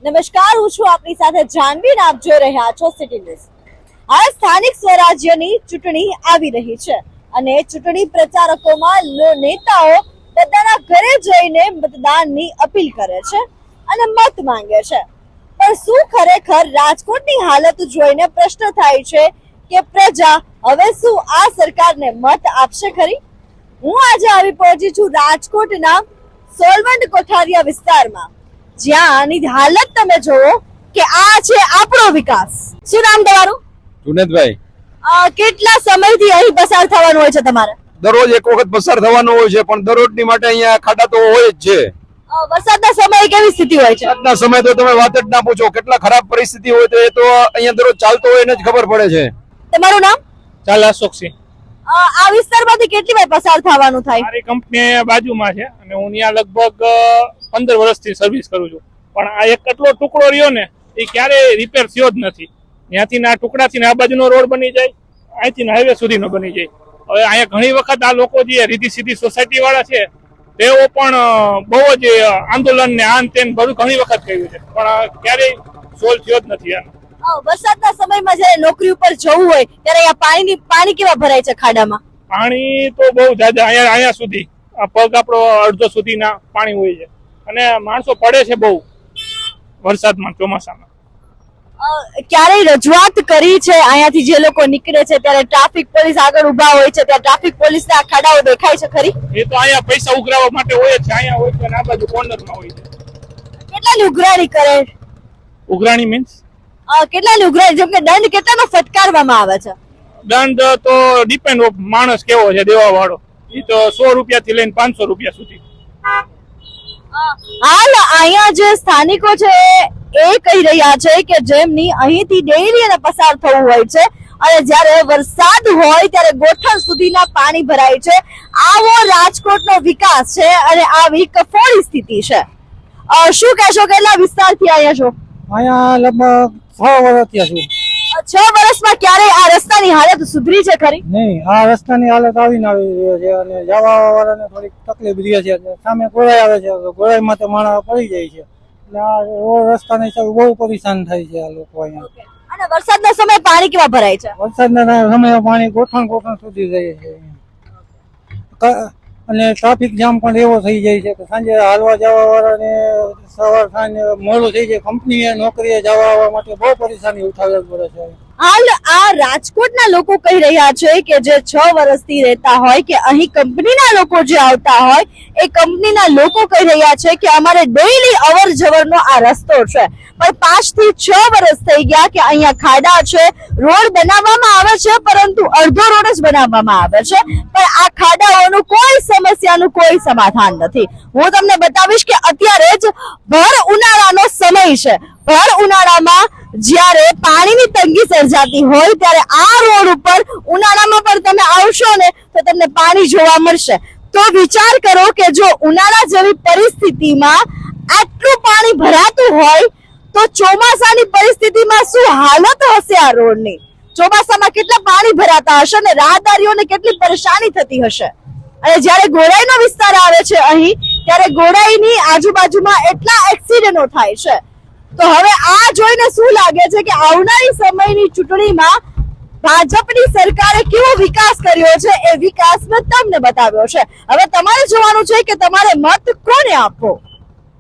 નમસ્કાર, હું છું આપની સાથે જાનવી અને આપ જોઈ રહ્યા છો સિટી ન્યૂઝ। આ સ્થાનિક સ્વરાજ્યની ચૂંટણી આવી રહી છે અને ચૂંટણી પ્રચારકોમાં નેતાઓ બધાના ઘરે જઈને મતદાનની અપીલ કરે છે અને મત માંગે છે। પણ શું ખરેખર રાજકોટની હાલત જોઈને પ્રશ્ન થાય છે કે પ્રજા હવે શું આ સરકારને મત આપશે ખરી? હું આજે આવી પહોંચી છું રાજકોટના સોલવંટ કોઠારિયા વિસ્તારમાં, જ્યાં આની હાલત તમે જોવો કે આ છે આપણો વિકાસ। શું નામ તમારું? જુનેદભાઈ। કેટલા સમયથી અહીં પસાર થવાનું હોય છે તમારે? દરરોજ એક વખત પસાર થવાનું હોય છે, પણ દરરોજની માટે અહીંયા ખાડા તો હોય જ છે। વરસાદના સમયે કેવી સ્થિતિ હોય છે? વરસાદના સમય તો તમે વાત જ ના પૂછો, કેટલા ખરાબ પરિસ્થિતિ હોય તો એ તો અહીંયા દરરોજ ચાલતો હોય એને જ ખબર પડે છે। તમારું નામ? ચાલ અશોકસિંહ। આ વિસ્તારમાંથી કેટલી વાર પસાર થવાનું થાય? મારી કંપની બાજુમાં છે અને હું ત્યાં લગભગ 15 વર્ષથી સર્વિસ કરું છું, પણ આ એક એટલો ટુકડો રહ્યો ને એ ક્યારેય રિપેર થયો જ નથી। ત્યાંથી આ ટુકડાથી આ બાજુનો રોડ બની જાય, અહીંથી હાઈવે સુધીનો બની જાય। હવે અહીંયા ઘણી વખત આ લોકો જે રીધી સીધી સોસાયટી વાળા છે તેઓ પણ બહુ જ આંદોલન ને આન તેન બધું ઘણી વખત કર્યું છે, પણ ક્યારેય સોલ્વ થયો જ નથી આનો। વરસાદના સમયમાં જયારે નોકરી ઉપર જવું હોય ત્યારે અહીંયા પાણી કેવા ભરાય છે ખાડામાં? પાણી તો બહુ જાજા અહીંયા સુધી આ પગ આપણો અડધો સુધીના પાણી હોય છે અને માણસો પડે છે બહુ વરસાદમાં, ચોમાસામાં। ક્યારેય રજૂઆત કરી છે અહીંયાથી જે લોકો નીકળે છે ત્યારે? ટ્રાફિક પોલીસ આગળ ઉભા હોય છે ત્યારે ટ્રાફિક પોલીસને આ ખાડાઓ દેખાય છે ખરી? એ તો અહીંયા પૈસા ઉઘરાવવા માટે હોય છે, અહીંયા હોય છે અને આ બાજુ કોર્નરમાં હોય છે। કેટલાની ઉઘરાણી કરે? ઉઘરાણી મીન્સ કેટલાની ઉઘરાણી? જેમ કે દંડ કેટલાનો ફટકારવામાં આવે છે? દંડ તો ડિપેન્ડ ઓફ માણસ કેવો છે દેવા વાળો, એ તો 100 રૂપિયાથી લઈને 500 રૂપિયા સુધી। હાલ અહીંયા જે સ્થાનિકો છે એ કહી રહ્યા છે કે જેમની અહીંથી ડેલી અને પસાર થવું હોય છે અને જ્યારે વરસાદ હોય ત્યારે ગોઠણ સુધીના પાણી ભરાય છે। આવો રાજકોટનો વિકાસ છે અને આવી કફોડી સ્થિતિ છે। શું કહેશો, કેટલા વિસ્તારથી અહીંયા છો? અહીંયા લગભગ 6 વર્ષથી છું। 6 વર્ષમાં ક્યારેય આ રસ્તાની હાલત સુધરી છે ખરી? નહીં, આ રસ્તાની હાલત આવીને આવી છે અને જવા વાળાને થોડીક તકલીફ રહે છે। સામે ગોળાઈ આવે છે, ગોળાઈમાં તો માણસ પડી જાય છે, એટલે આ રોડ રસ્તાની હિસાબે બહુ પરેશાન થાય છે આ લોકો અહીંયા। અને વરસાદના સમયે પાણી કેવા ભરાય છે? વરસાદના સમયે પાણી ગોઠણ સુધી જાય છે અને ટ્રાફિક જામ પણ એવો થઈ જાય છે કે સાંજે હાલવા જવા વાળાને સવાર સાંજ મોડું થઈ જાય, કંપનીએ નોકરીએ જવા આવવા માટે બહુ પરેશાની ઉઠાવવી પડે છે। હાલ આ રાજકોટના લોકો કહી રહ્યા છે કે જે 6 વર્ષથી રહેતા હોય કે અહીં કંપનીના લોકો જે આવતા હોય એ કંપનીના લોકો કહી રહ્યા છે કે અમારે ડેઈલી અવર જવરનો આ રસ્તો છે, પણ 5 થી 6 વર્ષ થઈ ગયા કે અહીંયા ખાડા છે, રોડ બનાવવામાં આવે છે પરંતુ અડધો રોડ જ બનાવવામાં આવે છે, પણ આ ખાડાઓનું કોઈ સમસ્યાનું કોઈ સમાધાન નથી। હું તમને બતાવીશ કે અત્યારે જ ભર ઉનાળાનો સમય છે। ભર ઉનાળામાં જ્યારે પાણીની તંગી સર્જાતી હોય ત્યારે આ રોડ ઉપર ઉનાળામાં પણ તમે આવશો ને તો તમને પાણી જોવા મળશે। તો વિચાર કરો કે જો ઉનાળા જેવી પરિસ્થિતિમાં આટલું પાણી ભરાતું હોય તો ચોમાસાની પરિસ્થિતિમાં શું હાલત હશે આ રોડની? ચોમાસામાં કેટલા પાણી ભરાતા હશે ને રાહદારીઓને કેટલી પરેશાની થતી હશે। અને જ્યારે ગોળાઈનો વિસ્તાર આવે છે અહીં ત્યારે ગોળાઈની આજુબાજુમાં એટલા એક્સિડન્ટો થાય છે। તો હવે આ જોઈને શું લાગે છે કે આવનારી સમયની ચૂંટણીમાં ભાજપની સરકારે કેવો વિકાસ કર્યો છે એ વિકાસ મેં તમને બતાવ્યો છે। હવે તમારે જોવાનું છે કે તમારે મત કોને આપવો।